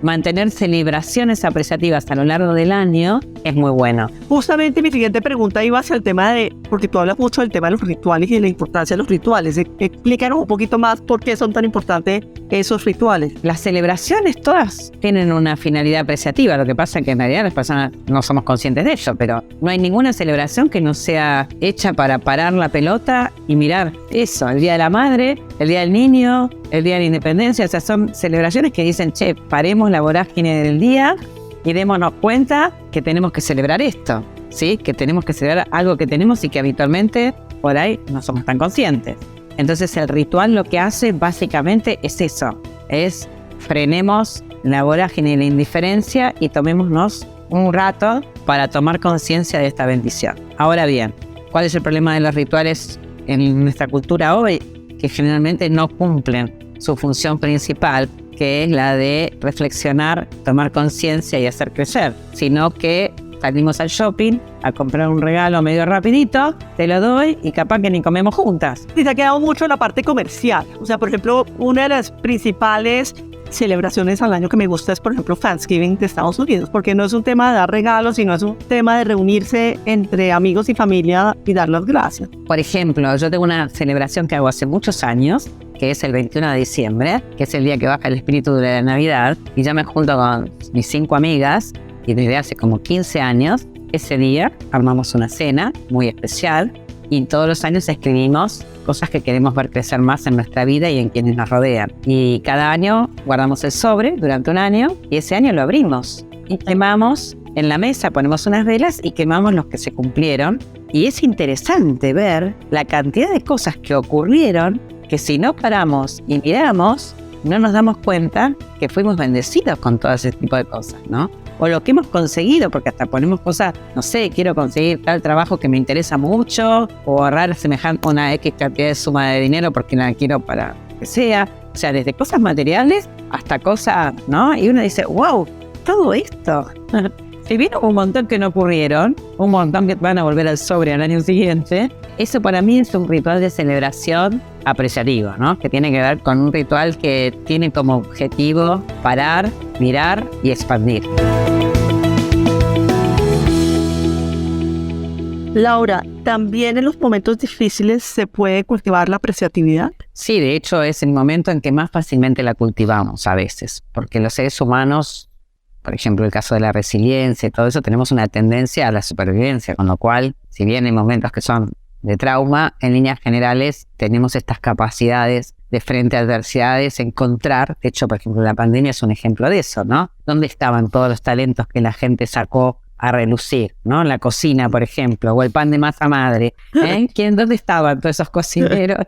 Mantener celebraciones apreciativas a lo largo del año es muy bueno. Justamente mi siguiente pregunta iba hacia el tema de, porque tú hablas mucho del tema de los rituales y de la importancia de los rituales. Explícanos un poquito más por qué son tan importantes esos rituales. Las celebraciones todas tienen una finalidad apreciativa. Lo que pasa es que en realidad las personas no somos conscientes de ello, pero no hay ninguna celebración que no sea hecha para parar la pelota y mirar eso. El Día de la Madre, el Día del Niño, el Día de la Independencia. O sea, son celebraciones que dicen, che, paremos la vorágine del día y démonos cuenta que tenemos que celebrar esto, ¿sí? Que tenemos que celebrar algo que tenemos y que habitualmente por ahí no somos tan conscientes. Entonces el ritual lo que hace básicamente es eso, es frenemos la vorágine y la indiferencia y tomémonos un rato para tomar conciencia de esta bendición. Ahora bien, ¿Cuál es el problema de los rituales en nuestra cultura hoy? Que generalmente no cumplen su función principal, que es la de reflexionar, tomar conciencia y hacer crecer, sino que salimos al shopping a comprar un regalo medio rapidito, te lo doy y capaz que ni comemos juntas. Y se ha quedado mucho en la parte comercial. O sea, por ejemplo, una de las principales celebraciones al año que me gusta es, por ejemplo, Thanksgiving de Estados Unidos, porque no es un tema de dar regalos, sino es un tema de reunirse entre amigos y familia y dar las gracias. Por ejemplo, yo tengo una celebración que hago hace muchos años, que es el 21 de diciembre, que es el día que baja el espíritu de la Navidad, y yo me junto con mis 5 amigas, y desde hace como 15 años, ese día armamos una cena muy especial, y todos los años escribimos cosas que queremos ver crecer más en nuestra vida y en quienes nos rodean. Y cada año guardamos el sobre durante un año, y ese año lo abrimos. Y quemamos en la mesa, ponemos unas velas y quemamos los que se cumplieron. Y es interesante ver la cantidad de cosas que ocurrieron, que si no paramos y miramos, no nos damos cuenta que fuimos bendecidos con todo ese tipo de cosas, ¿no? O lo que hemos conseguido, porque hasta ponemos cosas, no sé, quiero conseguir tal trabajo que me interesa mucho, o ahorrar semejante una X cantidad de suma de dinero porque la quiero para lo que sea. O sea, desde cosas materiales hasta cosas, ¿no? Y uno dice, wow, todo esto. Si bien hubo un montón que no ocurrieron, un montón que van a volver al sobre al año siguiente, eso para mí es un ritual de celebración apreciativo, ¿no? Que tiene que ver con un ritual que tiene como objetivo parar, mirar y expandir. Laura, ¿también en los momentos difíciles se puede cultivar la apreciatividad? Sí, de hecho es el momento en que más fácilmente la cultivamos a veces, porque los seres humanos, por ejemplo, el caso de la resiliencia y todo eso, tenemos una tendencia a la supervivencia, con lo cual, si bien hay momentos que son de trauma, en líneas generales tenemos estas capacidades de frente a adversidades, encontrar, de hecho, por ejemplo, la pandemia es un ejemplo de eso, ¿no? ¿Dónde estaban todos los talentos que la gente sacó a relucir, ¿no? La cocina, por ejemplo, o el pan de masa madre, ¿eh? ¿Dónde estaban todos esos cocineros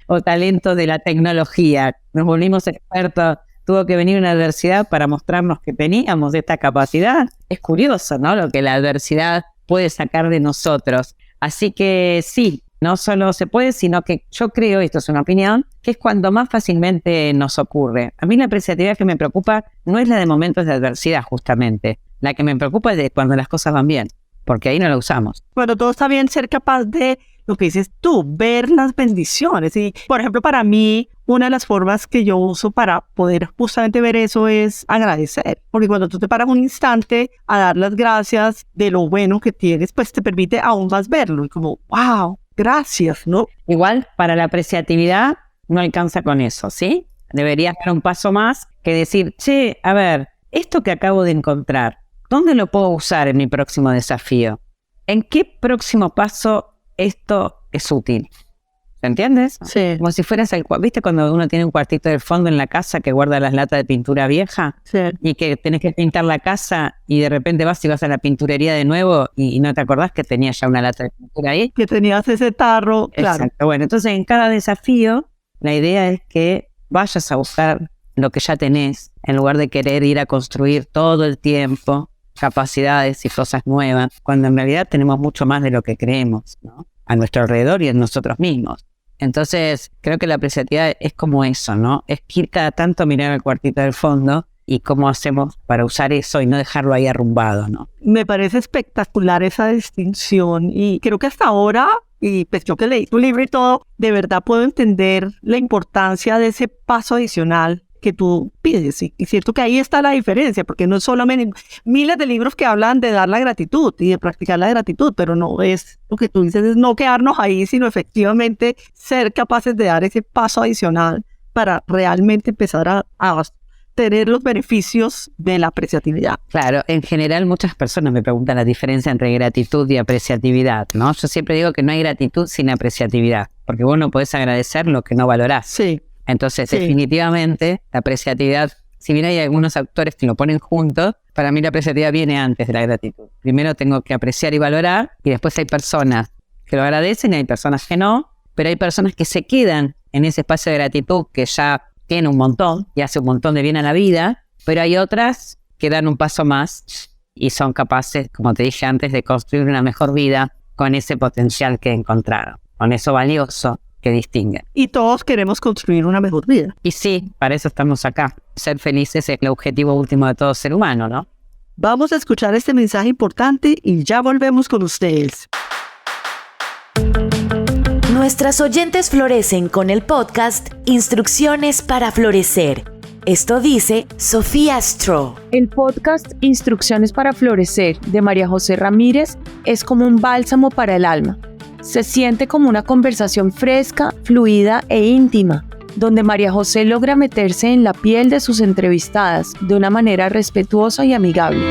o talentos de la tecnología? Nos volvimos expertos. Tuvo que venir una adversidad para mostrarnos que teníamos esta capacidad. Es curioso, ¿no? Lo que la adversidad puede sacar de nosotros. Así que sí, no solo se puede, sino que yo creo, esto es una opinión, que es cuando más fácilmente nos ocurre. A mí la apreciatividad que me preocupa no es la de momentos de adversidad, justamente. La que me preocupa es de cuando las cosas van bien, porque ahí no la usamos. Bueno, todo está bien, ser capaz de, lo que dices tú, ver las bendiciones. Y, por ejemplo, para mí, una de las formas que yo uso para poder justamente ver eso es agradecer. Porque cuando tú te paras un instante a dar las gracias de lo bueno que tienes, pues te permite aún más verlo. Y como, wow, gracias, ¿no? Igual, para la apreciatividad no alcanza con eso, ¿sí? Deberías dar un paso más que decir, che, a ver, esto que acabo de encontrar, ¿dónde lo puedo usar en mi próximo desafío? ¿En qué próximo paso esto es útil? ¿Se entiendes? Sí. Como si fueras ¿viste cuando uno tiene un cuartito del fondo en la casa que guarda las latas de pintura vieja? Sí. Y que tenés que pintar la casa y de repente vas a la pinturería de nuevo y no te acordás que tenías ya una lata de pintura ahí. Que tenías ese tarro, claro. Exacto. Bueno, entonces en cada desafío la idea es que vayas a buscar lo que ya tenés en lugar de querer ir a construir todo el tiempo capacidades y cosas nuevas, cuando en realidad tenemos mucho más de lo que creemos, ¿no? A nuestro alrededor y en nosotros mismos. Entonces, creo que la apreciatividad es como eso, ¿no? Es ir cada tanto a mirar al cuartito del fondo y cómo hacemos para usar eso y no dejarlo ahí arrumbado, ¿no? Me parece espectacular esa distinción y creo que hasta ahora, y pues yo que leí tu libro y todo, de verdad puedo entender la importancia de ese paso adicional que tú pides. Y cierto que ahí está la diferencia, porque no es solamente miles de libros que hablan de dar la gratitud y de practicar la gratitud, pero no es lo que tú dices, es no quedarnos ahí, sino efectivamente ser capaces de dar ese paso adicional para realmente empezar a tener los beneficios de la apreciatividad. Claro, en general muchas personas me preguntan la diferencia entre gratitud y apreciatividad, ¿no? Yo siempre digo que no hay gratitud sin apreciatividad, porque vos no podés agradecer lo que no valorás. Sí. Entonces, sí, definitivamente, la apreciatividad, si bien hay algunos autores que lo ponen juntos, para mí la apreciatividad viene antes de la gratitud. Primero tengo que apreciar y valorar, y después hay personas que lo agradecen y hay personas que no, pero hay personas que se quedan en ese espacio de gratitud que ya tiene un montón y hace un montón de bien a la vida, pero hay otras que dan un paso más y son capaces, como te dije antes, de construir una mejor vida con ese potencial que encontraron, con eso valioso que distinguen. Y todos queremos construir una mejor vida. Y sí, para eso estamos acá. Ser felices es el objetivo último de todo ser humano, ¿no? Vamos a escuchar este mensaje importante y ya volvemos con ustedes. Nuestras oyentes florecen con el podcast Instrucciones para Florecer. Esto dice Sofía Stroh. El podcast Instrucciones para Florecer de María José Ramírez es como un bálsamo para el alma. Se siente como una conversación fresca, fluida e íntima, donde María José logra meterse en la piel de sus entrevistadas de una manera respetuosa y amigable.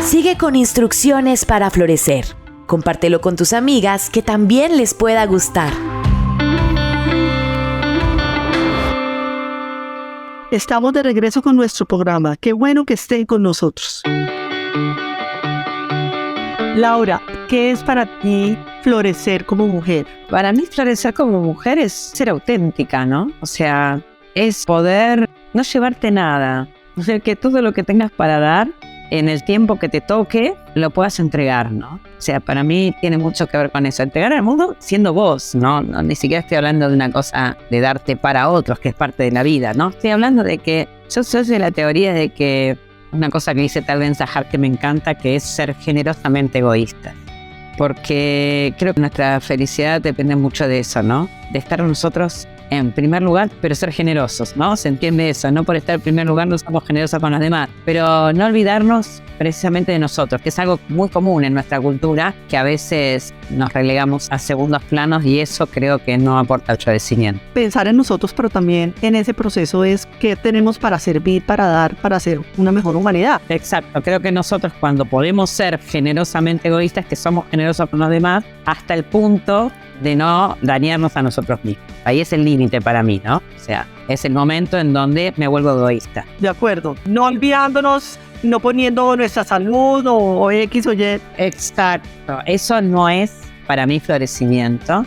Sigue con Instrucciones para Florecer. Compártelo con tus amigas que también les pueda gustar. Estamos de regreso con nuestro programa. Qué bueno que estén con nosotros. Laura, ¿qué es para ti florecer como mujer? Para mí florecer como mujer es ser auténtica, ¿no? O sea, es poder no llevarte nada. O sea, que todo lo que tengas para dar, en el tiempo que te toque, lo puedas entregar, ¿no? O sea, para mí tiene mucho que ver con eso. Entregar al mundo siendo vos, ¿no? Ni siquiera estoy hablando de una cosa de darte para otros, que es parte de la vida, ¿no? Estoy hablando de que yo soy de la teoría de que una cosa que dice Tal Ben-Shahar que me encanta, que es ser generosamente egoísta. Porque creo que nuestra felicidad depende mucho de eso, ¿no? De estar nosotros en primer lugar, pero ser generosos, ¿no? Se entiende eso, no por estar en primer lugar no somos generosos con los demás, pero no olvidarnos precisamente de nosotros, que es algo muy común en nuestra cultura, que a veces nos relegamos a segundos planos y eso creo que no aporta agradecimiento. Pensar en nosotros, pero también en ese proceso es qué tenemos para servir, para dar, para hacer una mejor humanidad. Exacto, creo que nosotros cuando podemos ser generosamente egoístas, que somos generosos con los demás, hasta el punto de no dañarnos a nosotros mismos. Ahí es el límite para mí, ¿no? O sea, es el momento en donde me vuelvo egoísta. De acuerdo. No olvidándonos, no poniendo nuestra salud o X o Y. Exacto. Eso no es para mí florecimiento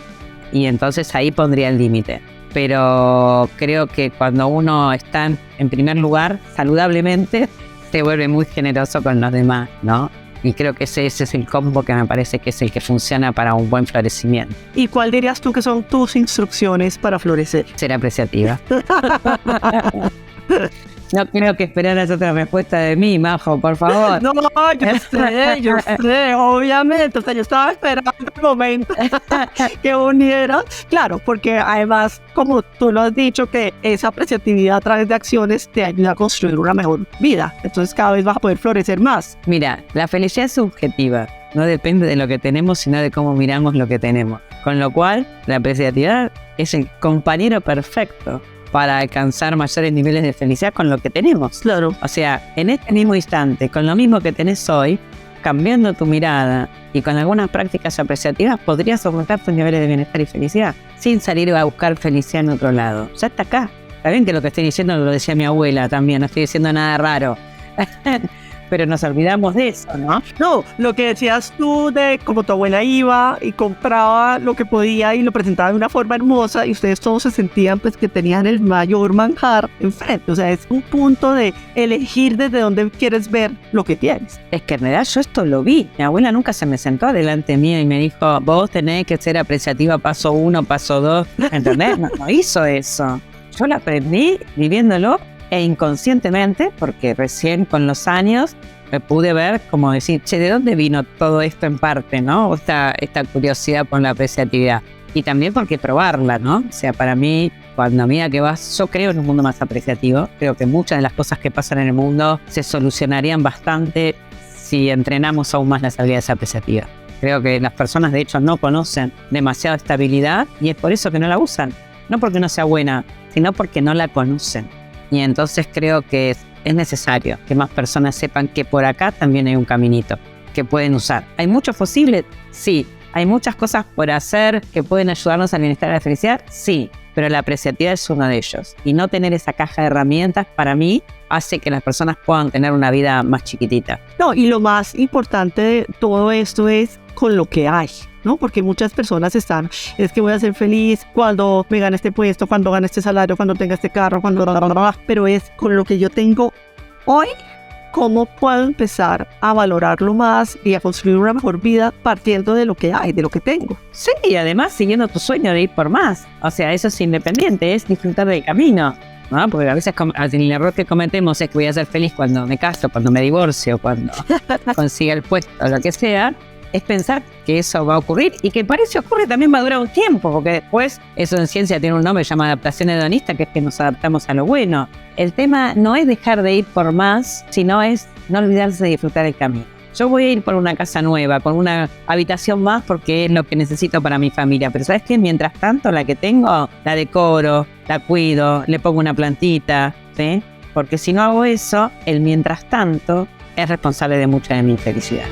y entonces ahí pondría el límite. Pero creo que cuando uno está en primer lugar, saludablemente, se vuelve muy generoso con los demás, ¿no? Y creo que ese es el combo que me parece que es el que funciona para un buen florecimiento. ¿Y cuál dirías tú que son tus instrucciones para florecer? Ser apreciativa. No creo que esperaras otra respuesta de mí, Majo, por favor. No, yo sé, obviamente. O sea, yo estaba esperando el momento que unieras. Claro, porque además, como tú lo has dicho, que esa apreciatividad a través de acciones te ayuda a construir una mejor vida. Entonces cada vez vas a poder florecer más. Mira, la felicidad es subjetiva. No depende de lo que tenemos, sino de cómo miramos lo que tenemos. Con lo cual, la apreciatividad es el compañero perfecto para alcanzar mayores niveles de felicidad con lo que tenemos. Claro. O sea, en este mismo instante, con lo mismo que tenés hoy, cambiando tu mirada y con algunas prácticas apreciativas, podrías aumentar tus niveles de bienestar y felicidad, sin salir a buscar felicidad en otro lado. Ya está acá. Está bien que lo que estoy diciendo lo decía mi abuela también, no estoy diciendo nada raro. Pero nos olvidamos de eso, ¿no? No, lo que decías tú de cómo tu abuela iba y compraba lo que podía y lo presentaba de una forma hermosa y ustedes todos se sentían pues que tenían el mayor manjar enfrente. O sea, es un punto de elegir desde dónde quieres ver lo que tienes. Es que en realidad yo esto lo vi. Mi abuela nunca se me sentó delante mío y me dijo, vos tenés que ser apreciativa paso 1, paso 2. ¿Entendés? No hizo eso. Yo lo aprendí viviéndolo e inconscientemente, porque recién con los años me pude ver como decir, che, ¿de dónde vino todo esto en parte, no? Esta curiosidad por la apreciatividad. Y también porque probarla, ¿no? O sea, para mí, cuando a medida que vas, yo creo en un mundo más apreciativo. Creo que muchas de las cosas que pasan en el mundo se solucionarían bastante si entrenamos aún más las habilidades apreciativas. Creo que las personas, de hecho, no conocen demasiada estabilidad y es por eso que no la usan. No porque no sea buena, sino porque no la conocen. Y entonces creo que es necesario que más personas sepan que por acá también hay un caminito que pueden usar. ¿Hay muchos posibles? Sí. ¿Hay muchas cosas por hacer que pueden ayudarnos al bienestar y a la felicidad? Sí. Pero la apreciatividad es uno de ellos. Y no tener esa caja de herramientas, para mí, hace que las personas puedan tener una vida más chiquitita. No, y lo más importante de todo esto es con lo que hay, ¿no? Porque muchas personas están, es que voy a ser feliz cuando me gane este puesto, cuando gane este salario, cuando tenga este carro, cuando... Pero es con lo que yo tengo hoy, ¿cómo puedo empezar a valorarlo más y a construir una mejor vida partiendo de lo que hay, de lo que tengo? Sí, y además siguiendo tu sueño de ir por más. O sea, eso es independiente, es disfrutar del camino, ¿no? Porque a veces el error que cometemos es que voy a ser feliz cuando me caso, cuando me divorcio, cuando consiga el puesto, lo que sea. Es pensar que eso va a ocurrir y que para eso ocurre también va a durar un tiempo, porque después, eso en ciencia tiene un nombre, se llama adaptación hedonista, que es que nos adaptamos a lo bueno. El tema no es dejar de ir por más, sino es no olvidarse de disfrutar el camino. Yo voy a ir por una casa nueva, con una habitación más porque es lo que necesito para mi familia, pero ¿sabes qué? Mientras tanto, la que tengo, la decoro, la cuido, le pongo una plantita, ¿sí? Porque si no hago eso, el mientras tanto es responsable de mucha de mi felicidad.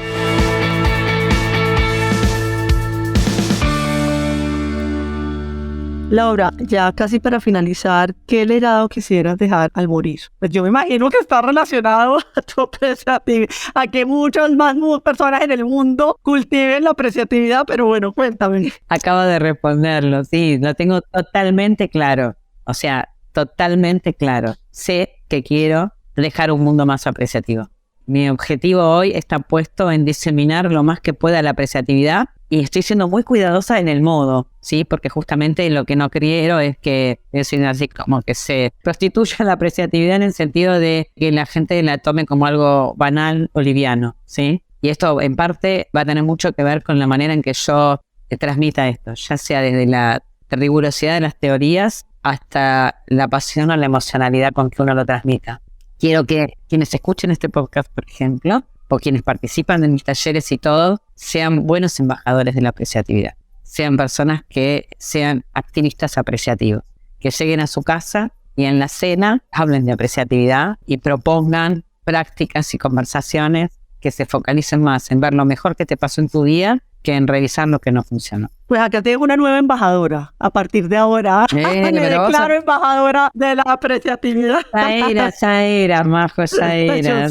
Laura, ya casi para finalizar, ¿qué legado quisieras dejar al morir? Pues yo me imagino que está relacionado a tu apreciatividad, a que muchas más personas en el mundo cultiven la apreciatividad, pero bueno, cuéntame. Acabo de responderlo, sí, lo tengo totalmente claro. O sea, totalmente claro. Sé que quiero dejar un mundo más apreciativo. Mi objetivo hoy está puesto en diseminar lo más que pueda la apreciatividad y estoy siendo muy cuidadosa en el modo, ¿sí? Porque justamente lo que no quiero es que, así como que se prostituya la apreciatividad en el sentido de que la gente la tome como algo banal o liviano, ¿sí? Y esto en parte va a tener mucho que ver con la manera en que yo transmita esto, ya sea desde la rigurosidad de las teorías hasta la pasión o la emocionalidad con que uno lo transmita. Quiero que quienes escuchen este podcast, por ejemplo, o quienes participan en mis talleres y todo, sean buenos embajadores de la apreciatividad. Sean personas que sean activistas apreciativos. Que lleguen a su casa y en la cena hablen de apreciatividad y propongan prácticas y conversaciones que se focalicen más en ver lo mejor que te pasó en tu día que en revisar lo que no funcionó. Pues acá tengo una nueva embajadora. A partir de ahora, me declaro embajadora de la apreciatividad. Ya era, Majo, ya era.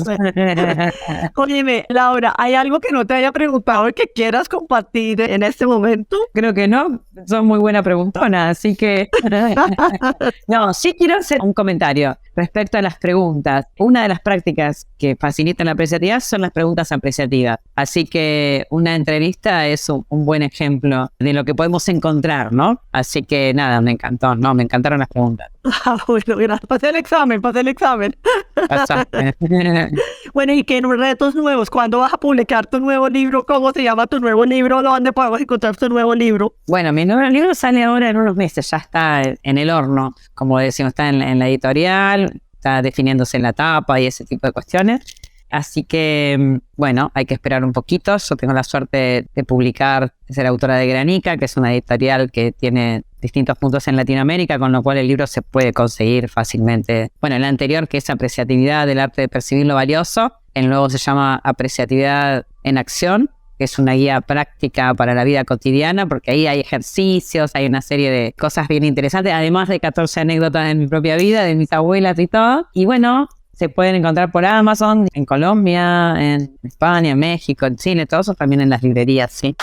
Óyeme, Laura, ¿hay algo que no te haya preguntado y que quieras compartir en este momento? Creo que no, son muy buena preguntona, así que... No, sí quiero hacer un comentario respecto a las preguntas. Una de las prácticas que facilitan la apreciatividad son las preguntas apreciativas. Así que una entrevista es un buen ejemplo de lo que podemos encontrar, ¿no? Así que nada, me encantó, ¿no? Me encantaron las preguntas. Bueno, gracias. Pasé el examen. Bueno, ¿y qué retos nuevos? ¿Cuándo vas a publicar tu nuevo libro? ¿Cómo se llama tu nuevo libro? ¿Dónde podemos encontrar tu nuevo libro? Bueno, mi nuevo libro sale ahora en unos meses, ya está en el horno, como decimos, está en la editorial, está definiéndose en la tapa y ese tipo de cuestiones. Así que, bueno, hay que esperar un poquito. Yo tengo la suerte de publicar, de ser autora de Granica, que es una editorial que tiene distintos puntos en Latinoamérica, con lo cual el libro se puede conseguir fácilmente. Bueno, el anterior, que es Apreciatividad del arte de percibir lo valioso, el nuevo se llama Apreciatividad en acción, que es una guía práctica para la vida cotidiana, porque ahí hay ejercicios, hay una serie de cosas bien interesantes, además de 14 anécdotas de mi propia vida, de mis abuelas y todo. Y bueno, se pueden encontrar por Amazon, en Colombia, en España, en México, en Chile, todo eso también en las librerías, sí.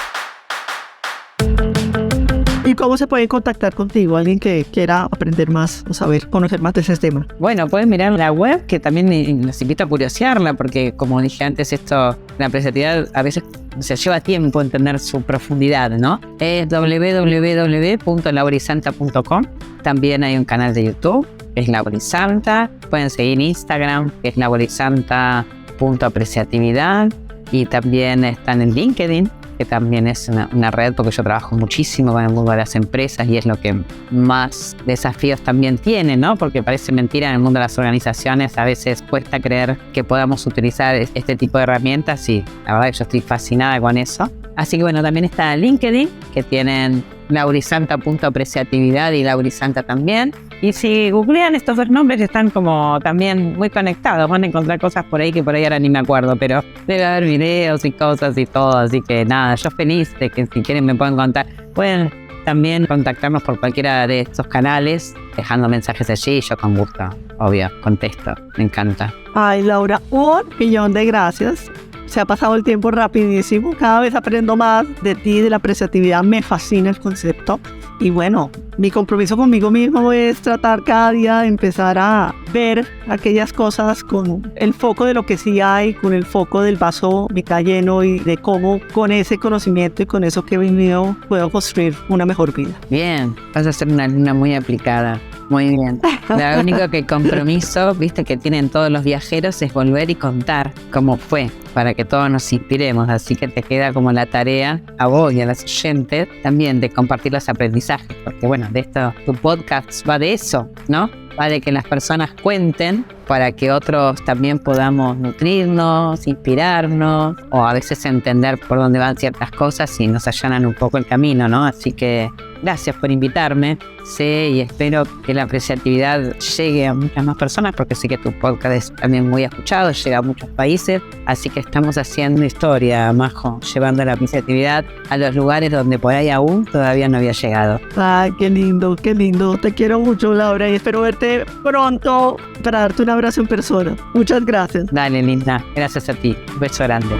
¿Y cómo se puede contactar contigo? Alguien que quiera aprender más o saber, conocer más de ese tema. Bueno, pueden mirar la web, que también los invito a curiosearla, porque como dije antes, la apreciatividad a veces se lleva tiempo entender su profundidad, ¿no? Es www.laurisanta.com. También hay un canal de YouTube, que es Laurisanta. Pueden seguir en Instagram, que es laurisanta.apreciatividad. Y también están en LinkedIn, que también es una red, porque yo trabajo muchísimo con el mundo de las empresas y es lo que más desafíos también tiene, ¿no? Porque parece mentira, en el mundo de las organizaciones a veces cuesta creer que podamos utilizar este tipo de herramientas y la verdad que yo estoy fascinada con eso. Así que bueno, también está LinkedIn, que tienen laurisanta.apreciatividad y Laurisanta también. Y si googlean estos dos nombres están como también muy conectados, van a encontrar cosas por ahí que por ahí ahora ni me acuerdo, pero debe haber videos y cosas y todo, así que nada, yo feliz de que si quieren me pueden contar. Pueden también contactarnos por cualquiera de estos canales, dejando mensajes allí y yo con gusto, obvio, contesto, me encanta. Ay, Laura, un millón de gracias Se ha pasado el tiempo rapidísimo. Cada vez aprendo más de ti, de la apreciatividad. Me fascina el concepto. Y bueno, mi compromiso conmigo mismo es tratar cada día de empezar a ver aquellas cosas con el foco de lo que sí hay, con el foco del vaso mitad lleno y de cómo con ese conocimiento y con eso que he vivido puedo construir una mejor vida. Bien, vas a ser una alumna muy aplicada. Muy bien. Lo único que compromiso, viste, que tienen todos los viajeros es volver y contar cómo fue, para que todos nos inspiremos. Así que te queda como la tarea a vos y a las oyentes también de compartir los aprendizajes. Porque bueno, de esto, tu podcast va de eso, ¿no? Va de que las personas cuenten para que otros también podamos nutrirnos, inspirarnos o a veces entender por dónde van ciertas cosas y nos allanan un poco el camino, ¿no? Así que gracias por invitarme. Sé y espero que la apreciatividad llegue a muchas más personas porque sé que tu podcast es también muy escuchado, llega a muchos países. Así que estamos haciendo historia, Majo, llevando la apreciatividad a los lugares donde por ahí aún todavía no había llegado. Ay, qué lindo, qué lindo. Te quiero mucho, Laura, y espero verte pronto para darte un abrazo en persona. Muchas gracias. Dale, linda. Gracias a ti. Un beso grande.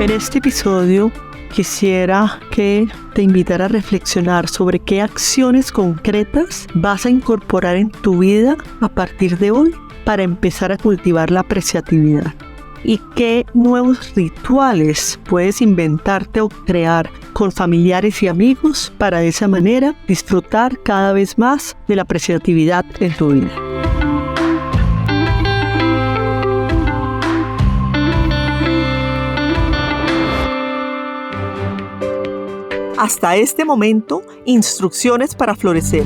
En este episodio quisiera que te invitara a reflexionar sobre qué acciones concretas vas a incorporar en tu vida a partir de hoy para empezar a cultivar la apreciatividad. Y qué nuevos rituales puedes inventarte o crear con familiares y amigos para de esa manera disfrutar cada vez más de la apreciatividad en tu vida. Hasta este momento, instrucciones para florecer.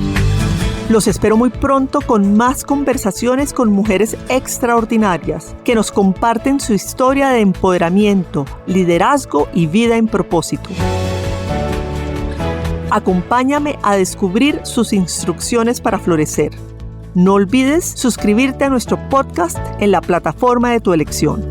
Los espero muy pronto con más conversaciones con mujeres extraordinarias que nos comparten su historia de empoderamiento, liderazgo y vida en propósito. Acompáñame a descubrir sus instrucciones para florecer. No olvides suscribirte a nuestro podcast en la plataforma de tu elección.